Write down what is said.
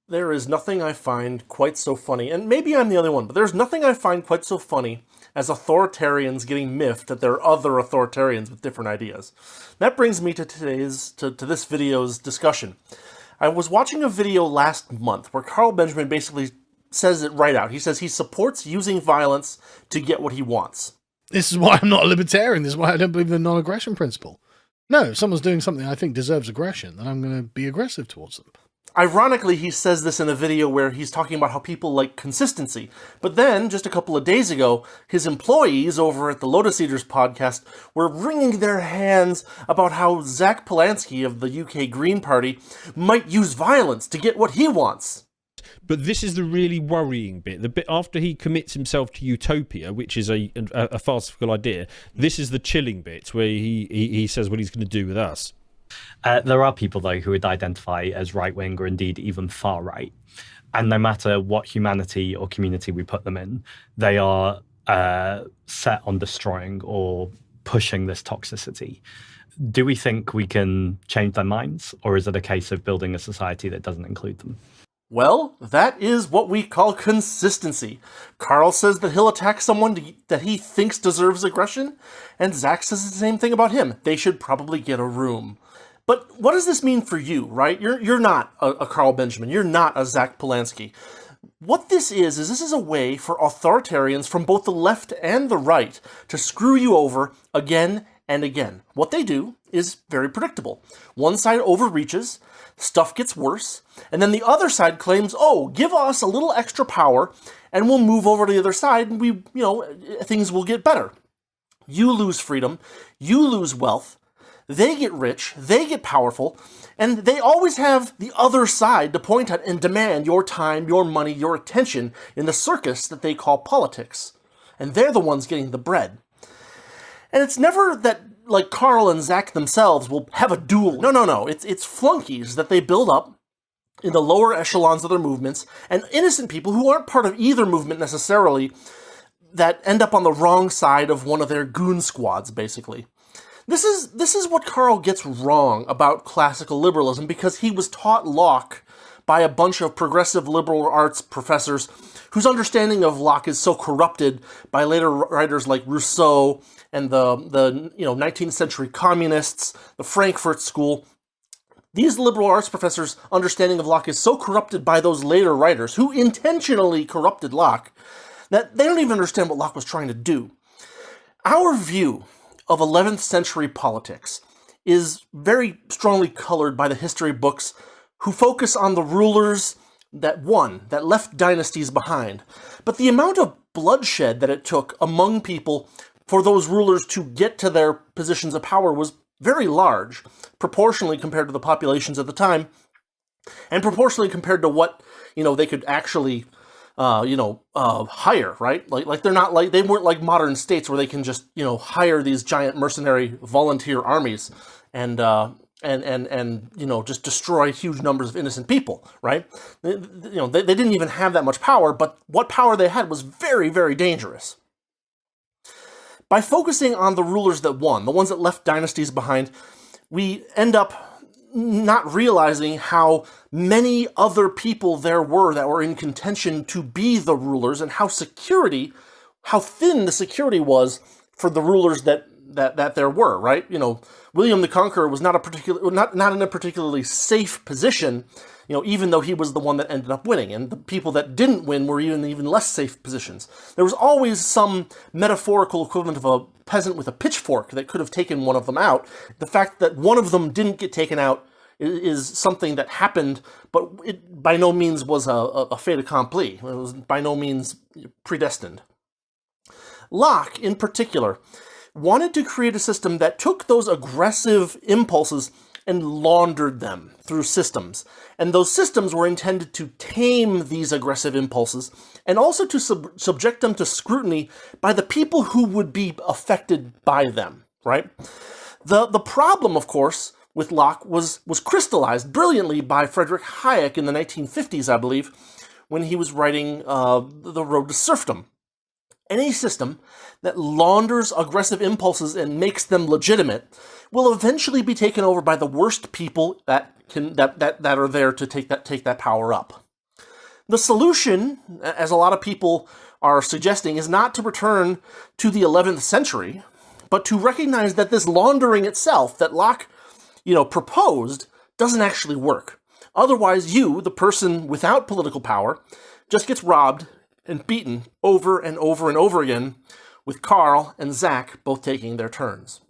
There is nothing I find quite so funny, and maybe I'm the only one, but there's nothing I find quite so funny as authoritarians getting miffed that there are other authoritarians with different ideas. That brings me to this video's discussion. I was watching a video last month where Carl Benjamin basically says it right out. He says he supports using violence to get what he wants. This is why I'm not a libertarian. This is why I don't believe in the non-aggression principle. No, if someone's doing something I think deserves aggression, then I'm going to be aggressive towards them. Ironically, he says this in a video where he's talking about how people like consistency. But then, just a couple of days ago, his employees over at the Lotus Eaters podcast were wringing their hands about how Zach Polanski of the UK Green Party might use violence to get what he wants. But this is the really worrying bit. The bit after he commits himself to utopia, which is a farcical idea, this is the chilling bit where he says what he's going to do with us. There are people, though, who would identify as right-wing or indeed even far-right. And no matter what humanity or community we put them in, they are set on destroying or pushing this toxicity. Do we think we can change their minds, or is it a case of building a society that doesn't include them? Well, that is what we call consistency. Carl says that he'll attack someone that he thinks deserves aggression, and Zach says the same thing about him. They should probably get a room. But what does this mean for you, right? You're not a Carl Benjamin. You're not a Zach Polanski. What this is this is a way for authoritarians from both the left and the right to screw you over again and again. What they do is very predictable. One side overreaches, stuff gets worse, and then the other side claims, oh, give us a little extra power, and we'll move over to the other side, and things will get better. You lose freedom, you lose wealth, they get rich, they get powerful, and they always have the other side to point at and demand your time, your money, your attention in the circus that they call politics. And they're the ones getting the bread. And it's never that, like, Carl and Zach themselves will have a duel. No. It's flunkies that they build up in the lower echelons of their movements, and innocent people who aren't part of either movement necessarily that end up on the wrong side of one of their goon squads, basically. This is what Carl gets wrong about classical liberalism, because he was taught Locke by a bunch of progressive liberal arts professors whose understanding of Locke is so corrupted by later writers like Rousseau and the 19th century communists, the Frankfurt School. These liberal arts professors' understanding of Locke is so corrupted by those later writers who intentionally corrupted Locke that they don't even understand what Locke was trying to do. Our view of 11th century politics is very strongly colored by the history books who focus on the rulers that left dynasties behind. But the amount of bloodshed that it took among people for those rulers to get to their positions of power was very large, proportionally compared to the populations at the time, and proportionally compared to what, they could actually hire, right? Like they weren't like modern states where they can just, hire these giant mercenary volunteer armies and just destroy huge numbers of innocent people, right? They didn't even have that much power, but what power they had was very, very dangerous. By focusing on the rulers that won, the ones that left dynasties behind, we end up not realizing how many other people there were that were in contention to be the rulers, and how thin the security was for the rulers that there were, right? William the Conqueror was not in a particularly safe position, even though he was the one that ended up winning, and the people that didn't win were even less safe positions. There was always some metaphorical equivalent of a peasant with a pitchfork that could have taken one of them out. The fact that one of them didn't get taken out is something that happened, but it by no means was a fait accompli. It was by no means predestined. Locke, in particular, wanted to create a system that took those aggressive impulses and laundered them through systems. And those systems were intended to tame these aggressive impulses and also to subject them to scrutiny by the people who would be affected by them, right? The problem, of course, with Locke was crystallized brilliantly by Friedrich Hayek in the 1950s, I believe, when he was writing The Road to Serfdom. Any system that launders aggressive impulses and makes them legitimate will eventually be taken over by the worst people that are there to take that power up. The solution, as a lot of people are suggesting, is not to return to the 11th century, but to recognize that this laundering itself that Locke, proposed doesn't actually work. Otherwise, you, the person without political power, just gets robbed and beaten over and over and over again, with Carl and Zach both taking their turns.